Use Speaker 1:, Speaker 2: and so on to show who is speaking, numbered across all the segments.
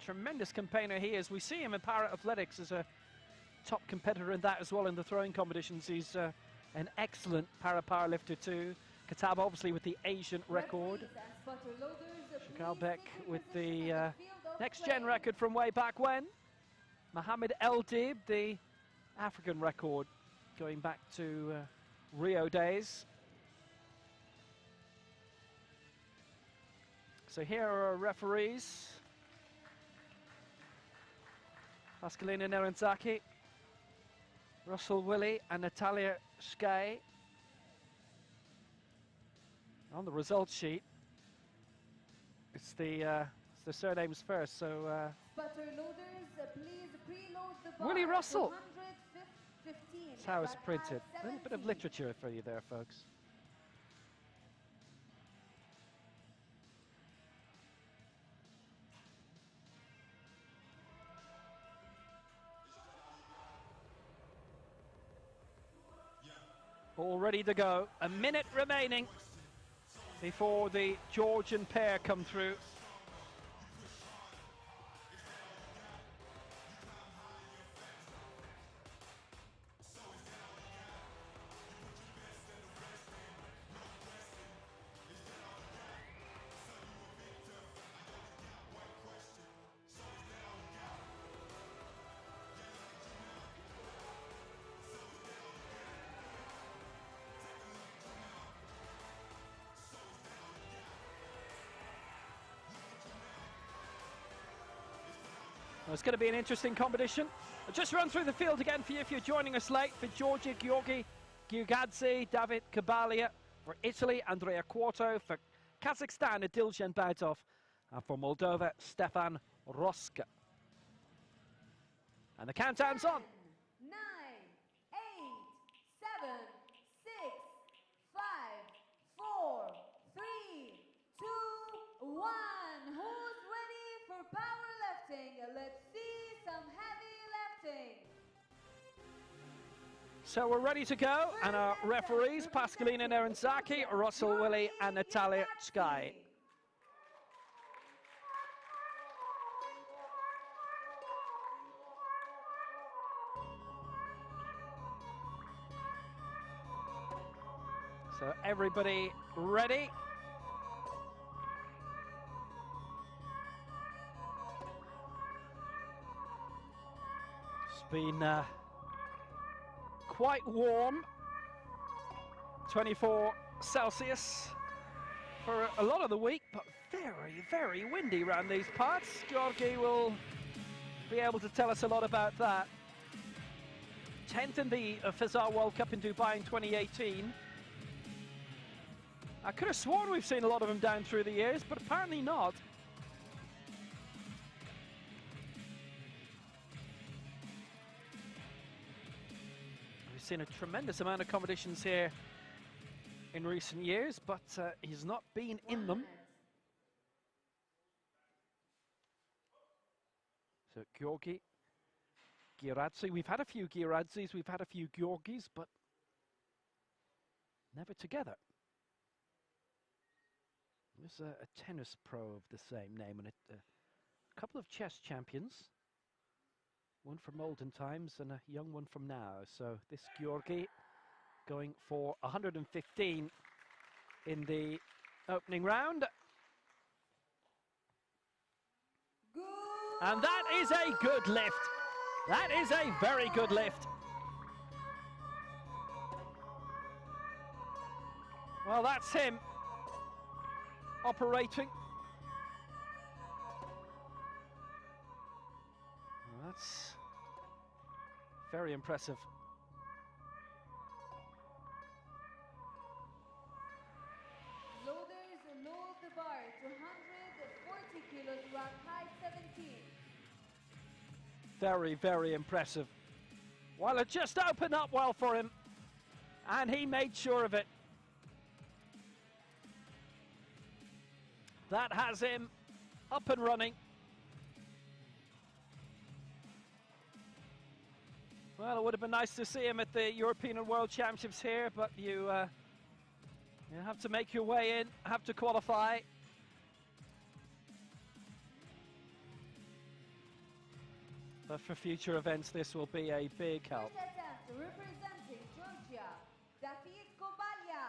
Speaker 1: tremendous campaigner he is. We see him in para-athletics as a top competitor in that as well in the throwing competitions. He's an excellent para-powerlifter too. Katab obviously with the Asian record. Shakalbek with the next-gen record from way back when. Mohammed El Dib, the African record going back to Rio days. So here are our referees. Pascalina Nerenzaki, Russell Willie and Natalia Shkai. On the results sheet, it's the surnames first, so
Speaker 2: please preload the bar.
Speaker 1: Willie Russell.
Speaker 2: 115.
Speaker 1: That's how it's printed. A little bit of literature for you there, folks. All ready to go. A minute remaining before the Georgian pair come through. Well, it's going to be an interesting competition. I'll just run through the field again for you if you're joining us late. For Georgia, Georgi Giugadze, David Kabalia. For Italy, Andrea Quarto. For Kazakhstan, Adiljan Baitov. And for Moldova, Stefan Roska. And the countdown's on.
Speaker 2: 9, 8, 7, 6, 5, 4, 3, 2, 1. Who's ready for powerlifting? Let's see some heavy lifting.
Speaker 1: So we're ready to go, and our referees, Pascalina Nerenzaki, Russell Willie and Natalia Shkai. So everybody ready? It's been quite warm, 24 Celsius for a lot of the week, but very, very windy around these parts. Georgi will be able to tell us a lot about that. 10th in the Fazar World Cup in Dubai in 2018. I could have sworn we've seen a lot of them down through the years, but apparently not. We've seen a tremendous amount of competitions here in recent years, but he's not been in them. So Georgi Giradze, we've had a few Giradzes, we've had a few Georgis, but never together. There's a tennis pro of the same name, and a couple of chess champions. One from olden times and a young one from now. So this Georgi going for 115 in the opening round. And that is a good lift. That is a very good lift. Well, that's him operating. Well, that's very impressive.
Speaker 2: Loaders load the bar to 140 kilos, rank high 17.
Speaker 1: Very, very impressive. Well, it just opened up well for him, and he made sure of it. That has him up and running. Well, it would have been nice to see him at the European and World Championships here, but you have to make your way in, have to qualify. But for future events, this will be a big help.
Speaker 2: First attempt representing Georgia, David Kobalia.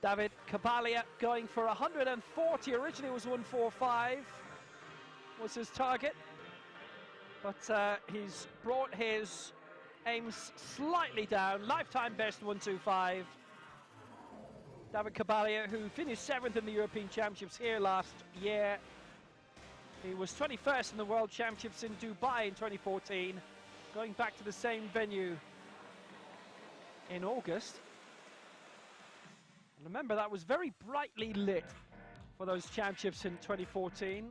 Speaker 1: David Kobalia going for 140. Originally it was 145 was his target. But he's brought his aims slightly down. Lifetime best 125. David Kobalia, who finished 7th in the European Championships here last year. He was 21st in the World Championships in Dubai in 2014, going back to the same venue in August. And remember, that was very brightly lit for those championships in 2014,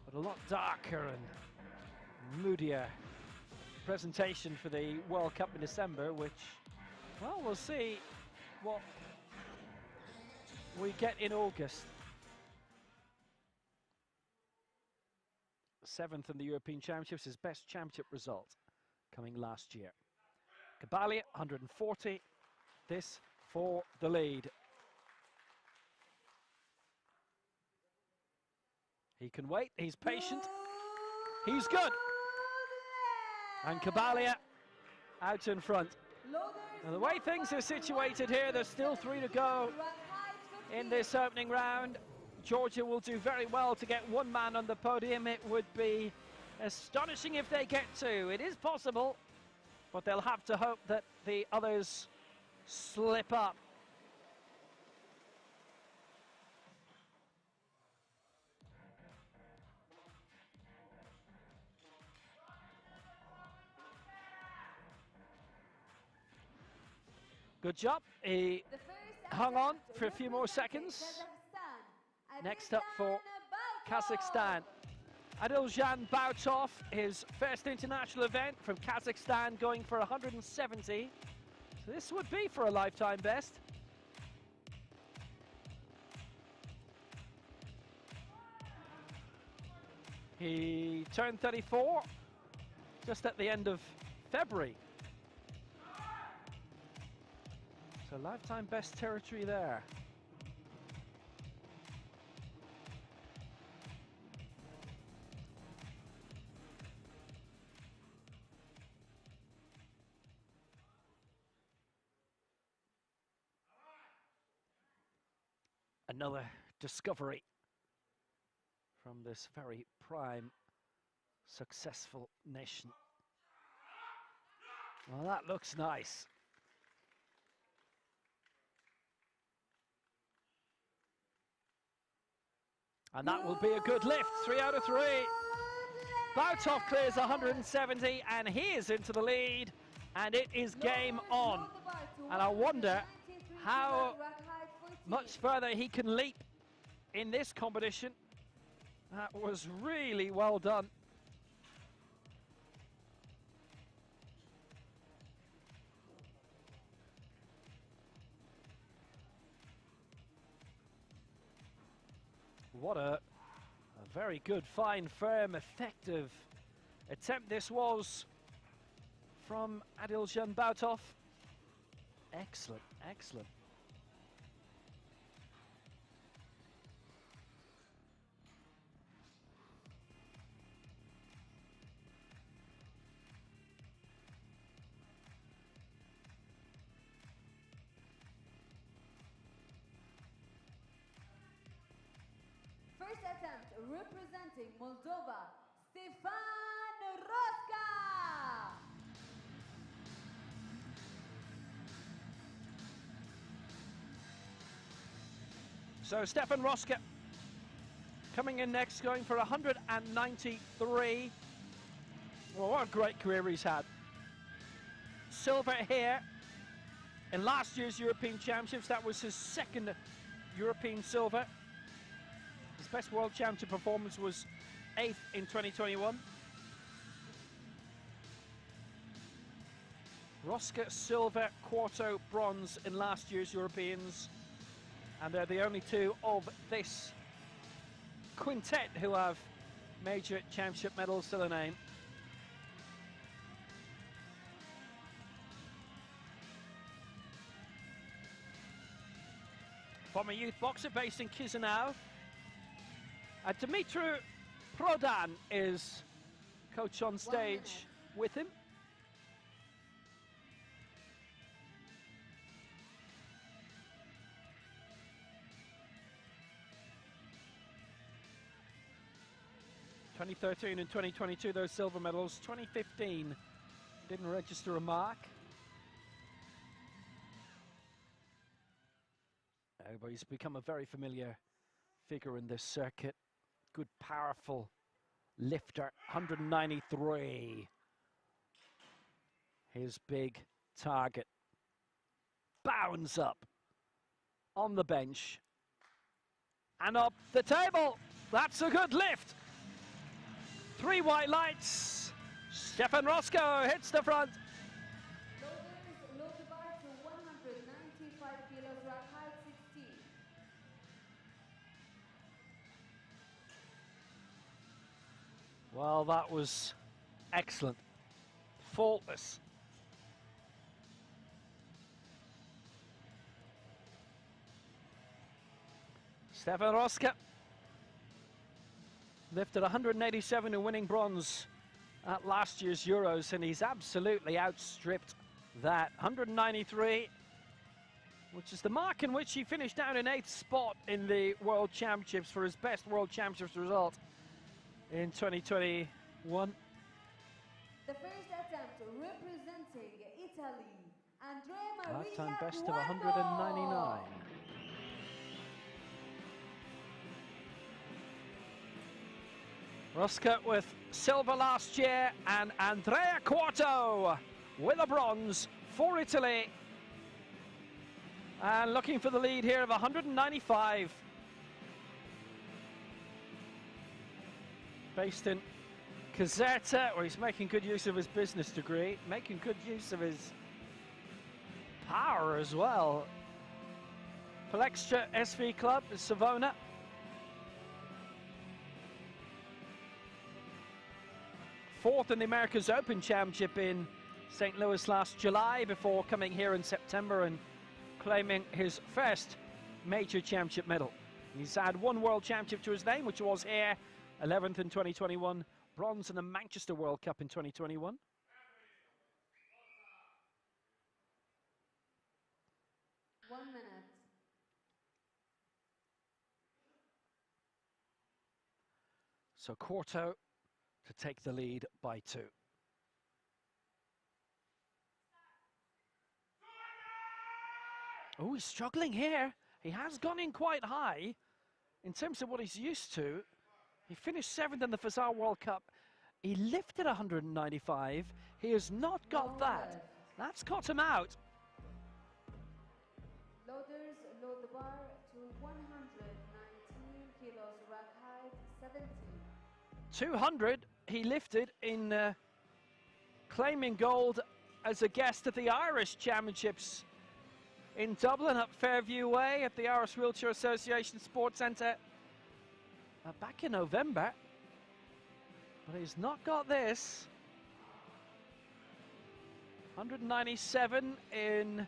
Speaker 1: but a lot darker and moodier presentation for the World Cup in December, which, well, we'll see what we get in August. 7th in the European Championships, his best championship result coming last year. Kobalia, 140, this for the lead. He can wait, he's patient, he's good. And Kobalia out in front. Now, the way things are situated here, there's still 3 to go in this opening round. Georgia will do very well to get one man on the podium. It would be astonishing if they get 2. It is possible, but they'll have to hope that the others slip up. Good job. He hung on for a few more seconds. Next up for Kazakhstan, Adiljan Bautov, his first international event from Kazakhstan, going for 170. So this would be for a lifetime best. He turned 34 just at the end of February. So lifetime best territory there. Another discovery from this very prime, successful nation. Well, that looks nice. And that will be a good lift, 3 out of 3. Bautov clears 170 and he is into the lead, and it is game on. And I wonder how much further he can leap in this competition. That was really well done. What a very good, fine, firm, effective attempt this was from Adiljan Bautov. Excellent, excellent.
Speaker 2: First attempt representing Moldova, Stefan Roska.
Speaker 1: So Stefan Roska coming in next, going for 193. Well, what a great career he's had. Silver here in last year's European Championships. That was his second European silver. His best World Championship performance was 8th in 2021. Roska silver, Quarto bronze in last year's Europeans. And they're the only 2 of this quintet who have major championship medals to their name. Former youth boxer based in Chisinau. Dumitru Prodan is coach on
Speaker 2: 1
Speaker 1: stage
Speaker 2: minute.
Speaker 1: with him. (2013 and 2022 those silver medals. 2015 didn't register a mark. But he's become a very familiar figure in this circuit. Good, powerful lifter. 193. His big target. Bounds up on the bench and up the table. That's a good lift. 3 white lights. Stefan Roscoe hits the front.
Speaker 2: Loaders, load the bar to 195 kilos, rack height 16.
Speaker 1: Well, that was excellent. Faultless. Stefan Roscoe lifted 187 and winning bronze at last year's Euros, and he's absolutely outstripped that. 193, which is the mark in which he finished down in 8th spot in the World Championships for his best World Championships result in 2021.
Speaker 2: The first attempt representing Italy, Andrea Maria
Speaker 1: Lifetime best of
Speaker 2: Cuoco.
Speaker 1: 199. Roscoe with silver last year, and Andrea Cuoco with a bronze for Italy. And looking for the lead here of 195. Based in Caserta, where he's making good use of his business degree, making good use of his power as well. Palextra SV Club is Savona. Fourth in the America's Open Championship in St. Louis last July, before coming here in September and claiming his first major championship medal. He's had 1 World Championship to his name, which was here, 11th in 2021, bronze in the Manchester World Cup in 2021.
Speaker 2: One minute.
Speaker 1: So Cuoco to take the lead by 2. Oh, he's struggling here. He has gone in quite high in terms of what he's used to. He finished 7th in the Fazar World Cup. He lifted 195. He has not got that. That's caught him out.
Speaker 2: Loaders, load the bar to 119 kilos, rack height 17.
Speaker 1: 200 he lifted in claiming gold as a guest at the Irish Championships in Dublin at Fairview Way at the Irish Wheelchair Association Sports Centre back in November. But he's not got this. 197 in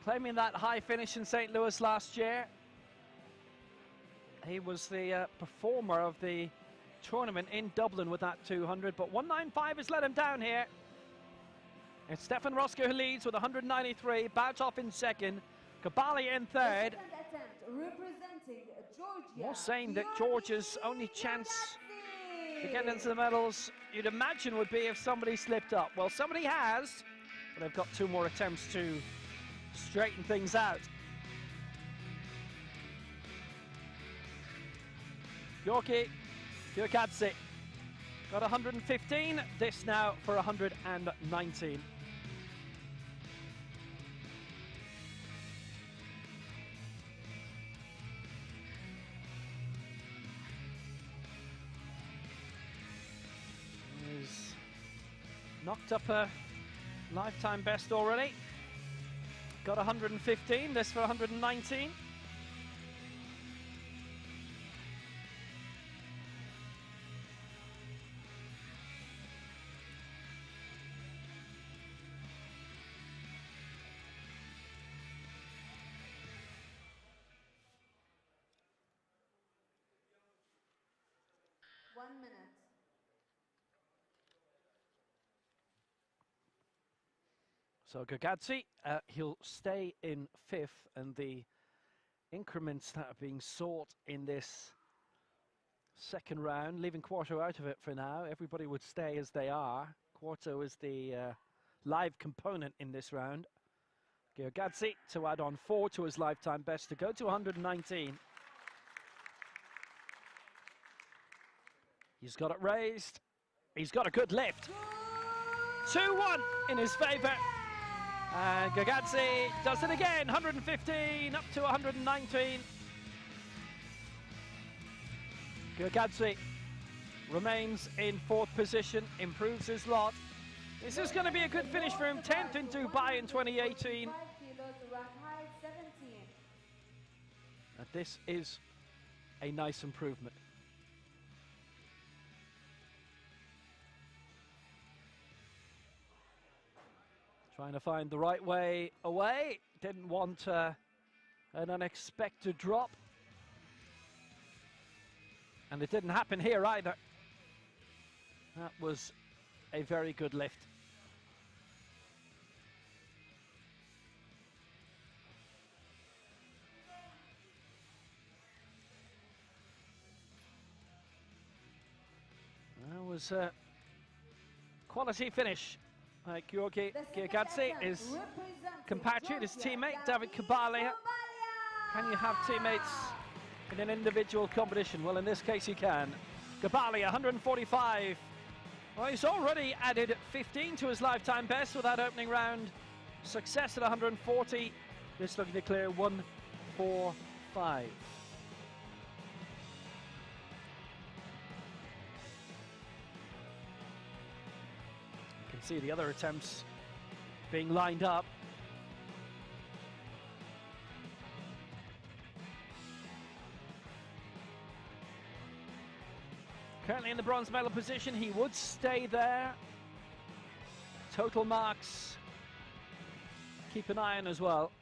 Speaker 1: claiming that high finish in St. Louis last year. He was the performer of the tournament in Dublin with that 200, but 195 has let him down here. It's Stefan Roscoe who leads with 193, Bautov in 2nd, Kabali in 3rd.
Speaker 2: Attempt representing Georgia.
Speaker 1: More saying that Georgia's only chance to get into the medals, you'd imagine, would be if somebody slipped up. Well, somebody has, but they've got 2 more attempts to straighten things out. Yorki Kyokadze got 115, this now for 119. He's knocked up a lifetime best already. Got 115, this for 119.
Speaker 2: 1 minute.
Speaker 1: So Gagazzi, he'll stay in 5th, and the increments that are being sought in this second round, leaving Quarto out of it for now. Everybody would stay as they are. Quarto is the live component in this round. Gagazzi to add on 4 to his lifetime best to go to 119. He's got it raised. He's got a good lift. 2-1 in his favour. And Gagazzi does it again. 115 up to 119. Gagazzi remains in 4th position, improves his lot. This is going to be a good finish for him. 10th in Dubai in 2018. And this is a nice improvement. Trying to find the right way away. Didn't want an unexpected drop. And it didn't happen here either. That was a very good lift. That was a quality finish. Georgi Gagazzi, his compatriot, his teammate, David Kabalia. Can you have teammates in an individual competition? Well, in this case, you can. Kabalia, 145. Well, he's already added 15 to his lifetime best with that opening round success at 140. Just looking to clear 145. You can see the other attempts being lined up. Currently in the bronze medal position, he would stay there. Total marks, keep an eye on as well.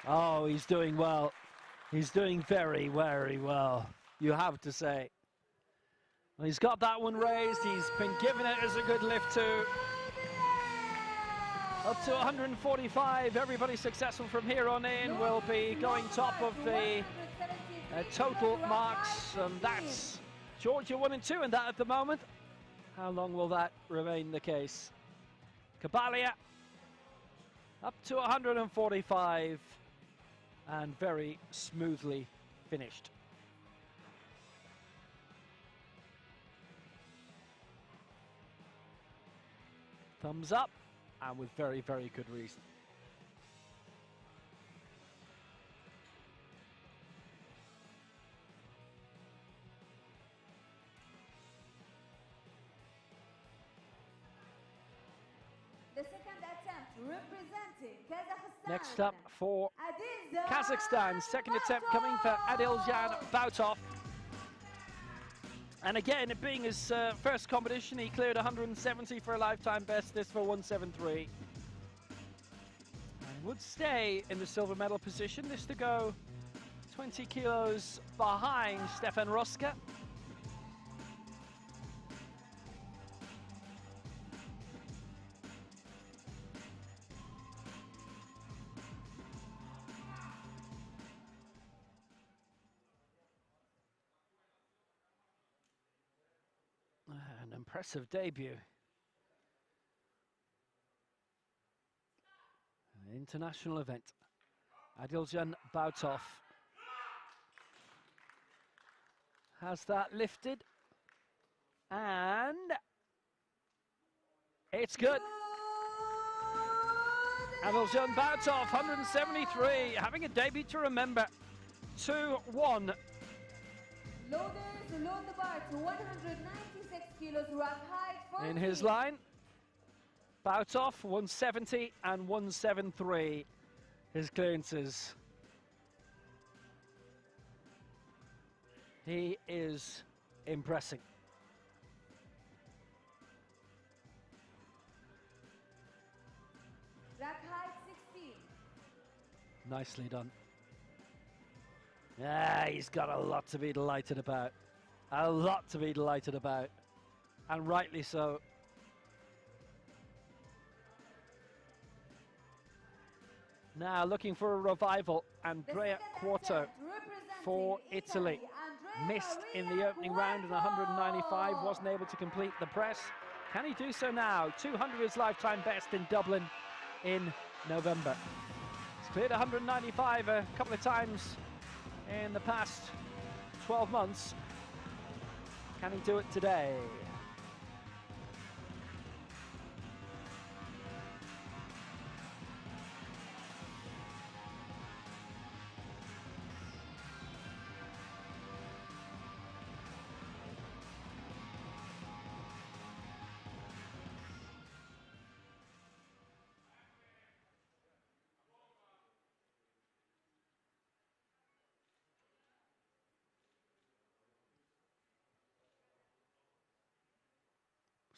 Speaker 1: Oh, he's doing well. He's doing very, very well, you have to say. Well, he's got that one raised. He's been given it as a good lift too. Up to 145. Everybody successful from here on in will be going top of the total marks. That's Georgia 1 and 2 in that at the moment. How long will that remain the case? Kabalia up to 145 and very smoothly finished. Thumbs up, and with very, very good reason.
Speaker 2: The second attempt representing Kazakhstan.
Speaker 1: Next up for Kazakhstan, second attempt coming for Adiljan Bautov. And again, it being his first competition, he cleared 170 for a lifetime best, this for 173. And would stay in the silver medal position, this to go 20 kilos behind Stefan Roska. An impressive debut. An international event. Adiljan Bautov has that lifted, and it's good. Adiljan Bautov, 173, having a debut to remember. 2-1.
Speaker 2: Loaders load the bar to 196 kilos rack height. 14.
Speaker 1: In his line, Bautov 170 and 173, his clearances. He is impressing. Nicely done. Yeah, he's got a lot to be delighted about. A lot to be delighted about. And rightly so. Now looking for a revival. Andrea Quarto for Italy. Missed in the opening round in 195. Wasn't able to complete the press. Can he do so now? 200 his lifetime best in Dublin in November. He's cleared 195 a couple of times in the past 12 months. Can he do it today?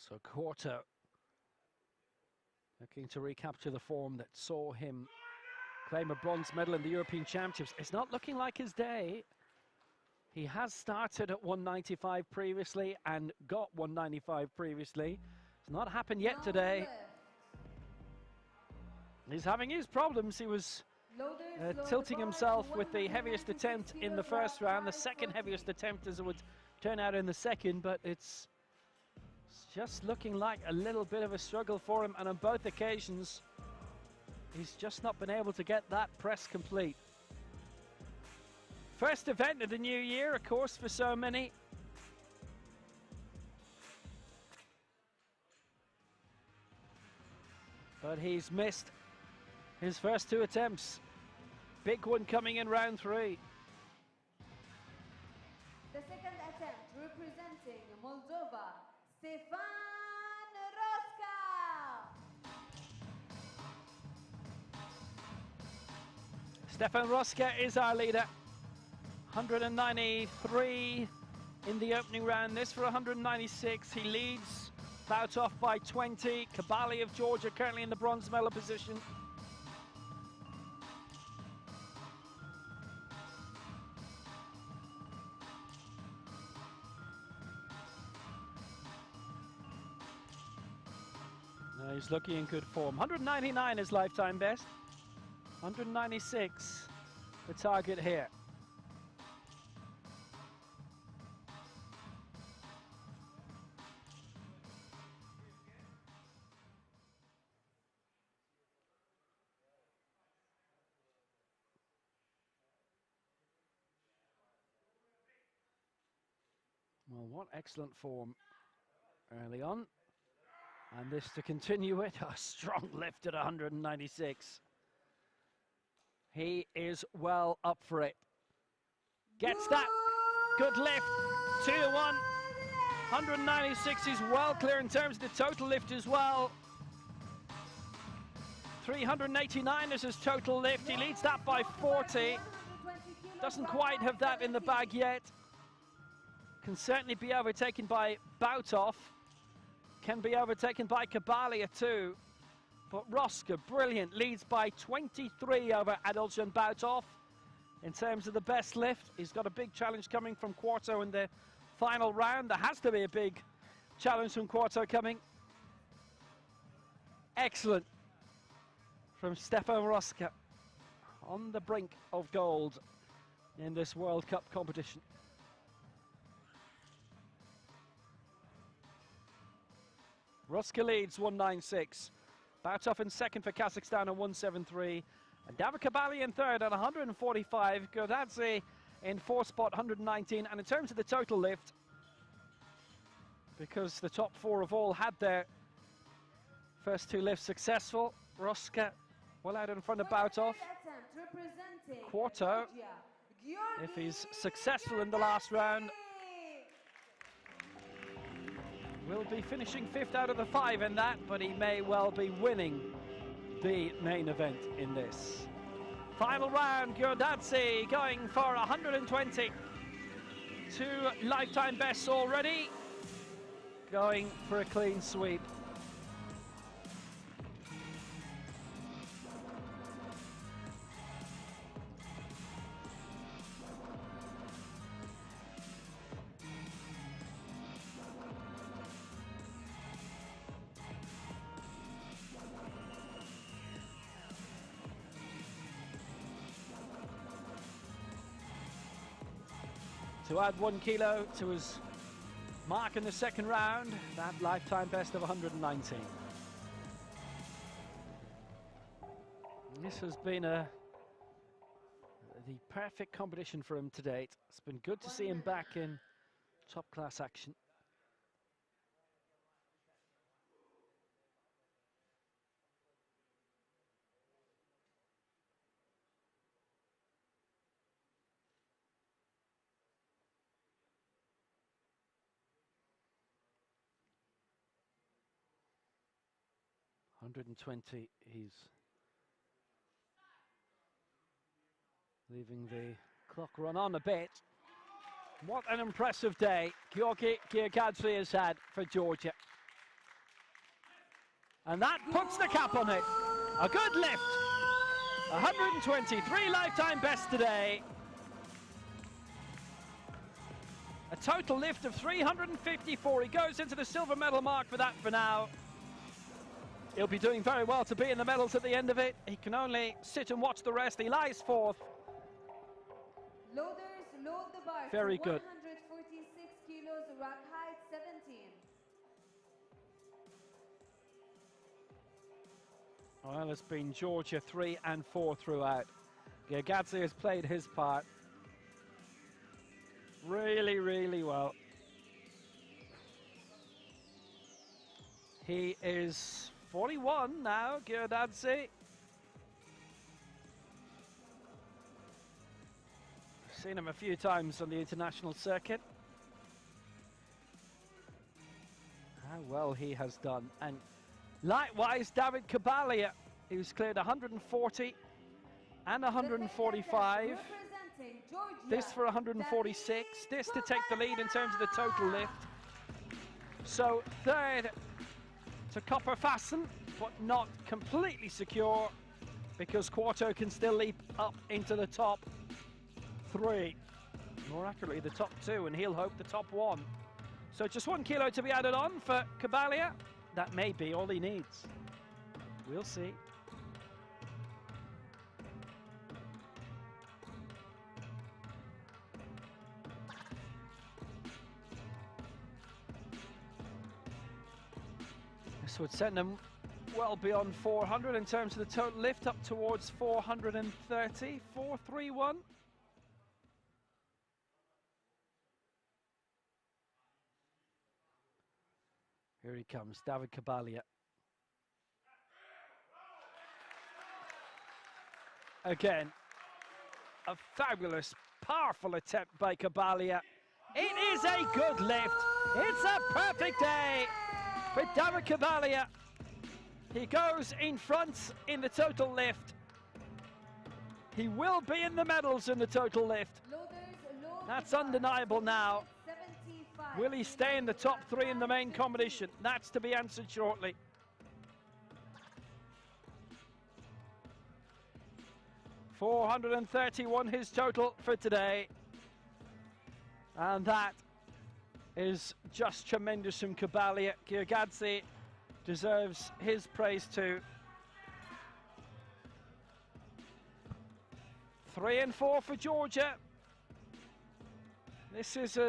Speaker 1: So Quarto looking to recapture the form that saw him claim a bronze medal in the European Championships. It's not looking like his day. He has started at 195 previously and got 195 previously. It's not happened yet today. He's having his problems. He was tilting himself with the heaviest attempt in the first round, the second heaviest attempt as it would turn out in the second, but it's just looking like a little bit of a struggle for him, and on both occasions he's just not been able to get that press complete. First event of the new year, of course, for so many. But he's missed his first two attempts. Big one coming in round 3.
Speaker 2: The second attempt representing Moldova, Stefan Roska.
Speaker 1: Stefan Roska is our leader. 193 in the opening round. This for 196. He leads Bautov by 20. Kabali of Georgia currently in the bronze medal position. No, he's looking in good form. 199 is lifetime best. 196 the target here. Well, what excellent form early on. And this to continue it, a strong lift at 196. He is well up for it. Gets that. Good lift. 2-1. 196 is well clear in terms of the total lift as well. 389 is his total lift. He leads that by 40. Doesn't quite have that in the bag yet. Can certainly be overtaken by Bautov. Can be overtaken by Kabalia too. But Roska, brilliant, leads by 23 over Adoljan Bautov. In terms of the best lift, he's got a big challenge coming from Quarto in the final round. There has to be a big challenge from Quarto coming. Excellent from Stefan Roska, on the brink of gold in this World Cup competition. Roska leads 196. Bautov in second for Kazakhstan at 173. And Davor Kabali in third at 145. Godadze in fourth spot, 119. And in terms of the total lift, because the top 4 of all had their first 2 lifts successful, Roska well out in front of Bautov. Quarto, if he's successful in the last round, will be finishing 5th out of the 5 in that, but he may well be winning the main event in this. Final round, Giordazzi going for 120. 2 lifetime bests already. Going for a clean sweep. to add 1 kilo to his mark in the second round. That lifetime best of 119. This has been the perfect competition for him to date. It's been good to see him back in top class action. .120, he's leaving the clock run on a bit. What an impressive day Georgi Giorgadze has had for Georgia. And that puts the cap on it. A good lift. 123 lifetime best today. A total lift of 354. He goes into the silver medal mark for that for now. He'll be doing very well to be in the medals at the end of it. He can only sit and watch the rest. He lies fourth.
Speaker 2: Loaders load the bar.
Speaker 1: Very good.
Speaker 2: 146 kilos, rack height 17.
Speaker 1: Well, it's been Georgia 3 and 4 throughout. Giorgadze has played his part really, really well. He is 41 now, Giorgadze. Seen him a few times on the international circuit. How well he has done. And likewise, David Kabalia, who's cleared 140 and 145. This for 146. This to take the lead in terms of the total lift. So third to Copper Fasten, but not completely secure because Quarto can still leap up into the top 3. More accurately, the top 2, and he'll hope the top 1. So just 1 kilo to be added on for Kabalia. That may be all he needs. We'll see. This would send him well beyond 400 in terms of the total lift, up towards 430, 431. Here he comes, David Kabalia. Again, a fabulous, powerful attempt by Kabalia. It is a good lift. It's a perfect day for David Kabalia. He goes in front in the total lift. He will be in the medals in the total lift. That's undeniable now. Will he stay in the top 3 in the main competition? That's to be answered shortly. .431 his total for today. And that is just tremendous from Kabalia. Giorgadze deserves his praise too. 3 and 4 for Georgia. This is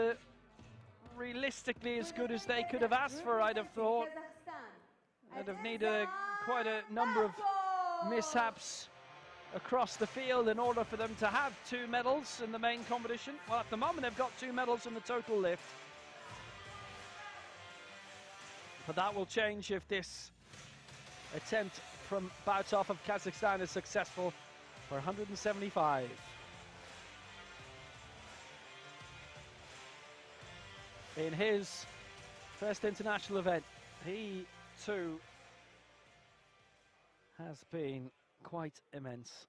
Speaker 1: realistically as good as they could have asked for, I'd have thought. They'd have needed quite a number of mishaps across the field in order for them to have 2 medals in the main competition. Well, at the moment they've got 2 medals in the total lift. But that will change if this attempt from Bautov of Kazakhstan is successful for 175. In his first international event, he too has been quite immense.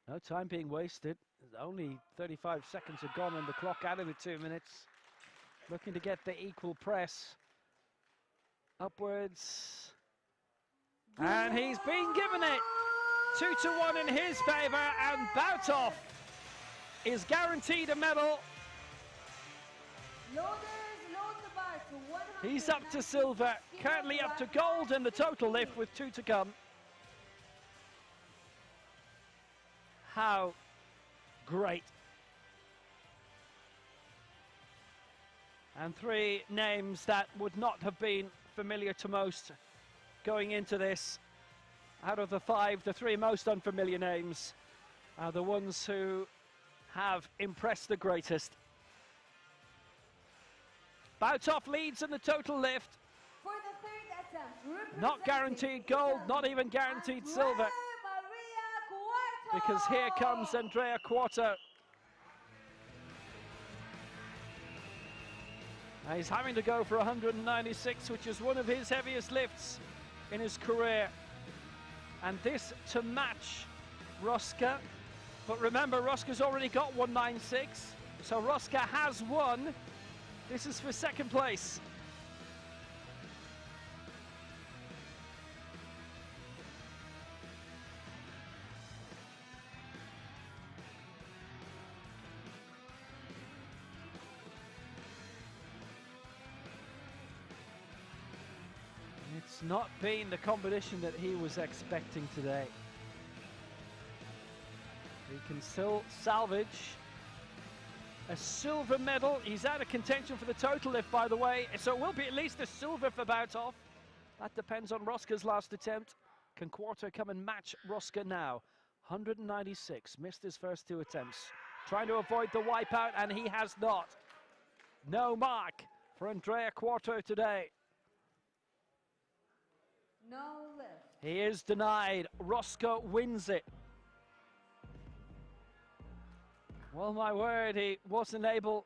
Speaker 1: No time being wasted. Only 35 seconds have gone on the clock out of the 2 minutes. Looking to get the equal press upwards. And he's been given it. 2-1 in his favor, and Bautov is guaranteed a medal. He's up to silver, currently up to gold in the total lift with 2 to come. How great. And three names that would not have been familiar to most going into this. Out of the five, the three most unfamiliar names are the ones who have impressed the greatest. Bautov leads in the total lift.
Speaker 2: For the third attempt,
Speaker 1: Not guaranteed gold, not even guaranteed silver. Because here comes Andrea Quarto. He's having to go for 196, which is one of his heaviest lifts in his career. And this to match Roska. But remember, Roska's already got 196, so Roska has won. This is for second place. It's not been the competition that he was expecting today. He can still salvage a silver medal. He's out of contention for the total lift, by the way, so it will be at least a silver for Bautov. That depends on Roska's last attempt. Can Quarto come and match Roska now? 196, missed his first two attempts. Trying to avoid the wipeout, and he has not. No mark for Andrea Quarto today.
Speaker 2: No lift.
Speaker 1: He is denied. Roska wins it. Well, my word, he wasn't able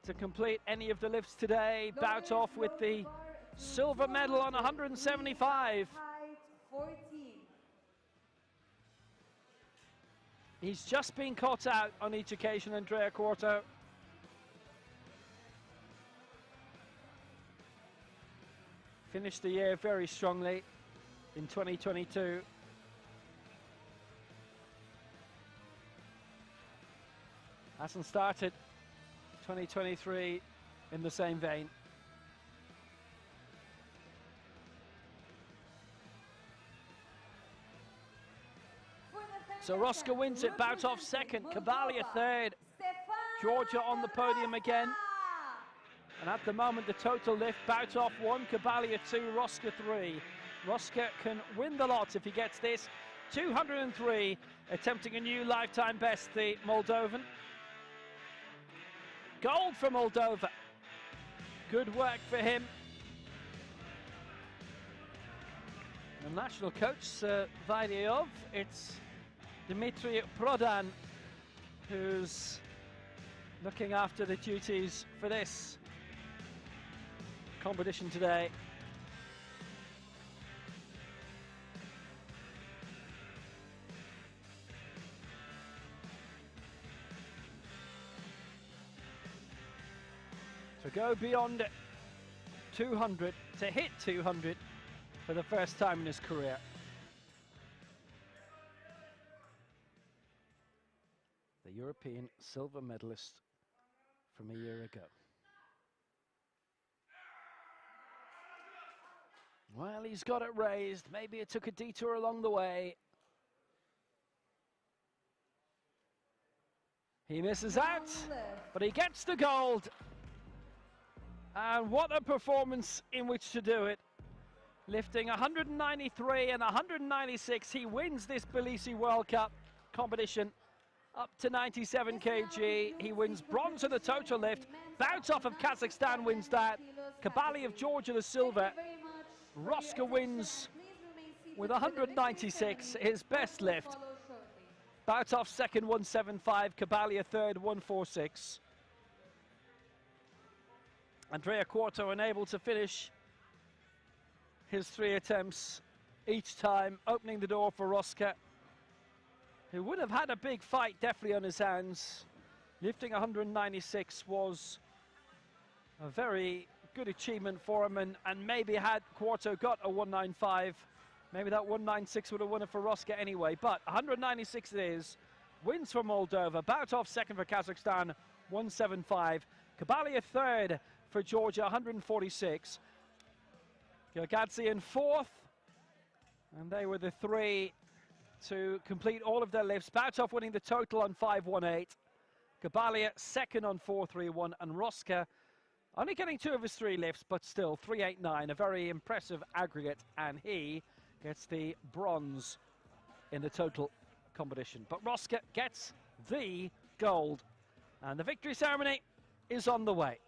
Speaker 1: to complete any of the lifts today. Bautov with the silver medal on 175. He's just been caught out on each occasion, Andrea Quarto. Finished the year very strongly in 2022. Hasn't started 2023 in the same vein. So Roska wins it, Bautov second, Kabalia third, Georgia on the podium again. And at the moment, the total lift, Bautov 1, Kabalia 2, Roska 3. Roska can win the lot if he gets this. 203, attempting a new lifetime best, the Moldovan. Gold for Moldova. Good work for him. The national coach, Vaidyev, it's Dmitry Prodan who's looking after the duties for this competition today. To go beyond 200, to hit 200 for the first time in his career. The European silver medalist from a year ago. Well, he's got it raised. Maybe it took a detour along the way. He misses out, but he gets the gold. And what a performance in which to do it. Lifting 193 and 196, he wins this Tbilisi World Cup competition up to 97 kg. He wins bronze in the total lift. Bautov of Kazakhstan wins that. Kabali of Georgia the silver. Roska wins with 196, his best lift. Bautov second, 175. Kabalia third, 146. Andrea Quarto unable to finish his three attempts each time, opening the door for Roska, who would have had a big fight definitely on his hands. Lifting 196 was a very good achievement for him, and maybe had Quarto got a 195, maybe that 196 would have won it for Roska anyway. But 196 it is. Wins for Moldova. Bautov second for Kazakhstan, 175. Kabalia third for Georgia, 146. Gagadzian fourth. And they were the three to complete all of their lifts. Bautov winning the total on 5.18. Kabalia second on 4.31, and Roska only getting 2 of his 3 lifts, but still 3.89, a very impressive aggregate, and he gets the bronze in the total competition. But Roska gets the gold, and the victory ceremony is on the way.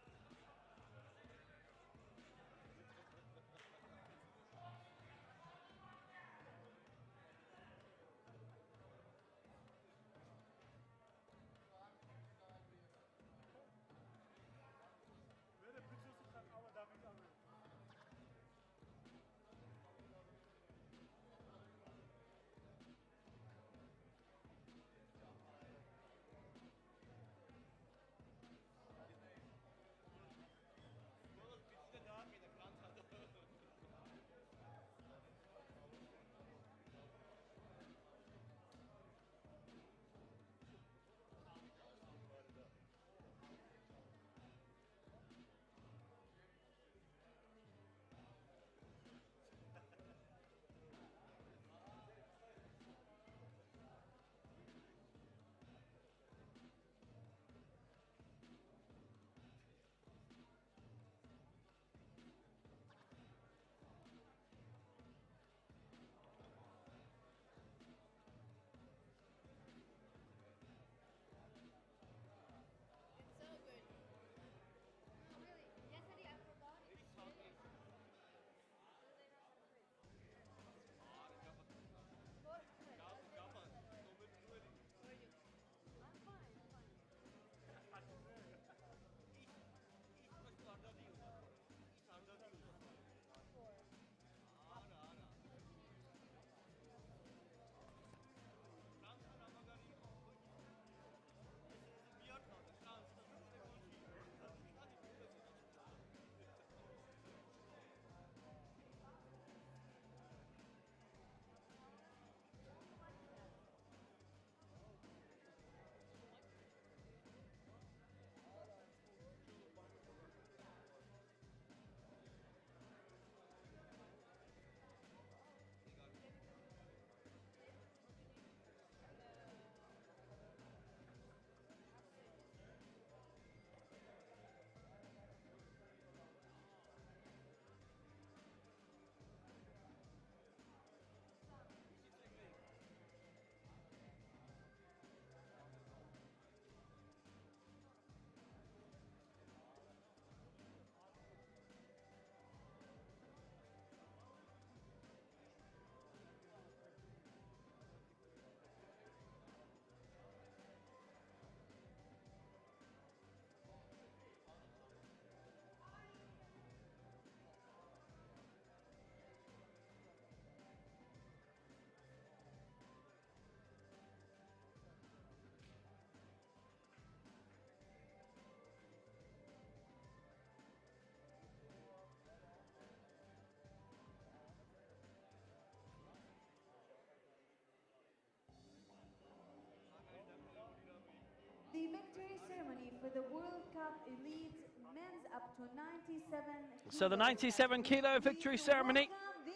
Speaker 2: The victory ceremony for the World Cup Elite men's up to 97 kilos.
Speaker 1: So the 97 kilo victory ceremony.
Speaker 2: Welcome the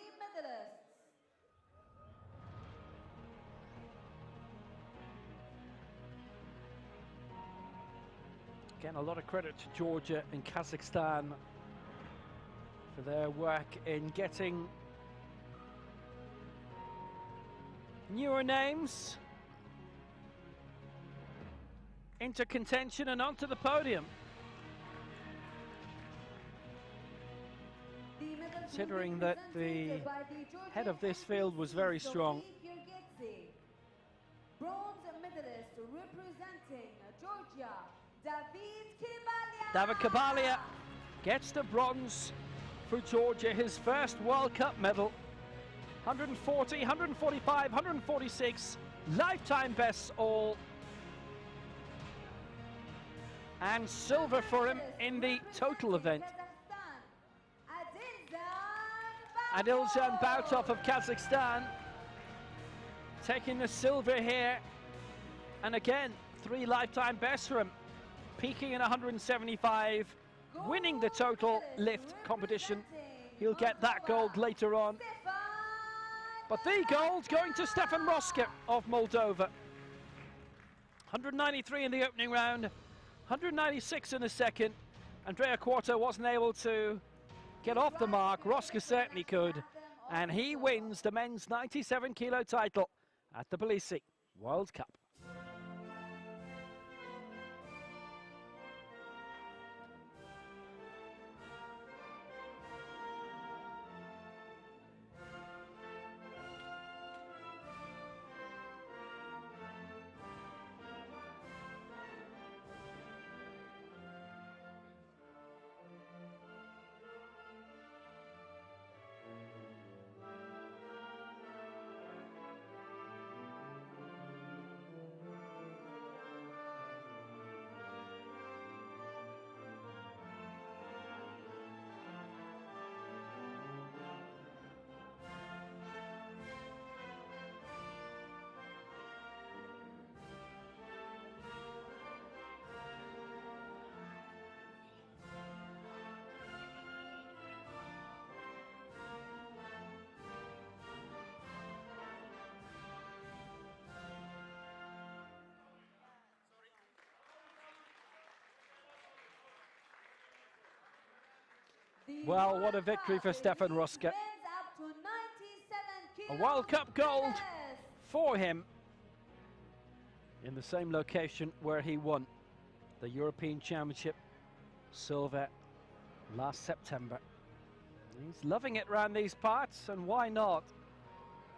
Speaker 2: medalists.
Speaker 1: Again, a lot of credit to Georgia and Kazakhstan for their work in getting newer names into contention and onto the podium. Considering that the head of this field was very strong.
Speaker 2: Bronze medalist representing Georgia,
Speaker 1: David Kabalia gets the bronze for Georgia, his first World Cup medal. 140, 145, 146, lifetime bests all. And silver for him in the total event. Adiljan Bautov of Kazakhstan taking the silver here. And again, 3 lifetime bests for him. Peaking in 175, winning the total lift competition. He'll get that gold later on. But the gold going to Stefan Roske of Moldova. 193 in the opening round, 196 in the second. Andrea Quarto wasn't able to get off the mark. Roske certainly could. And he wins the men's 97 kilo title at the Tbilisi World Cup. Well, what a victory for Stefan Roske. A World Cup gold for him in the same location where he won the European Championship silver last September. He's loving it around these parts, and why not?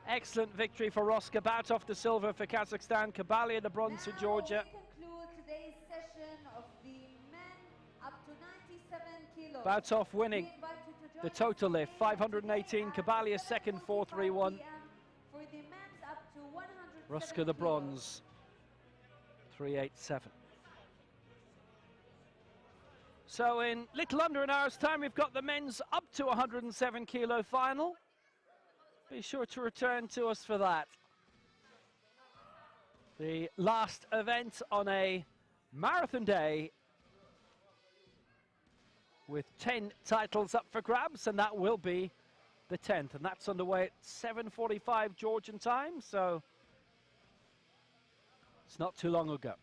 Speaker 1: Excellent victory for Roske. Batov the silver for Kazakhstan, Kabalia the bronze for Georgia.
Speaker 2: We conclude today's session of the men up to 97 kilos.
Speaker 1: Batov winning the total lift, 518. Kabalia second, 431.
Speaker 2: For the men's up to 107
Speaker 1: Roske the bronze, 387. So in little under an hour's time, we've got the men's up to 107 kilo final. Be sure to return to us for that. The last event on a marathon day with 10 titles up for grabs, and that will be the 10th, and that's underway at 7:45 Georgian time, so it's not too long ago.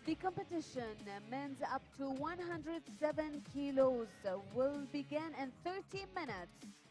Speaker 2: The competition, men's up to 107 kilos, will begin in 30 minutes.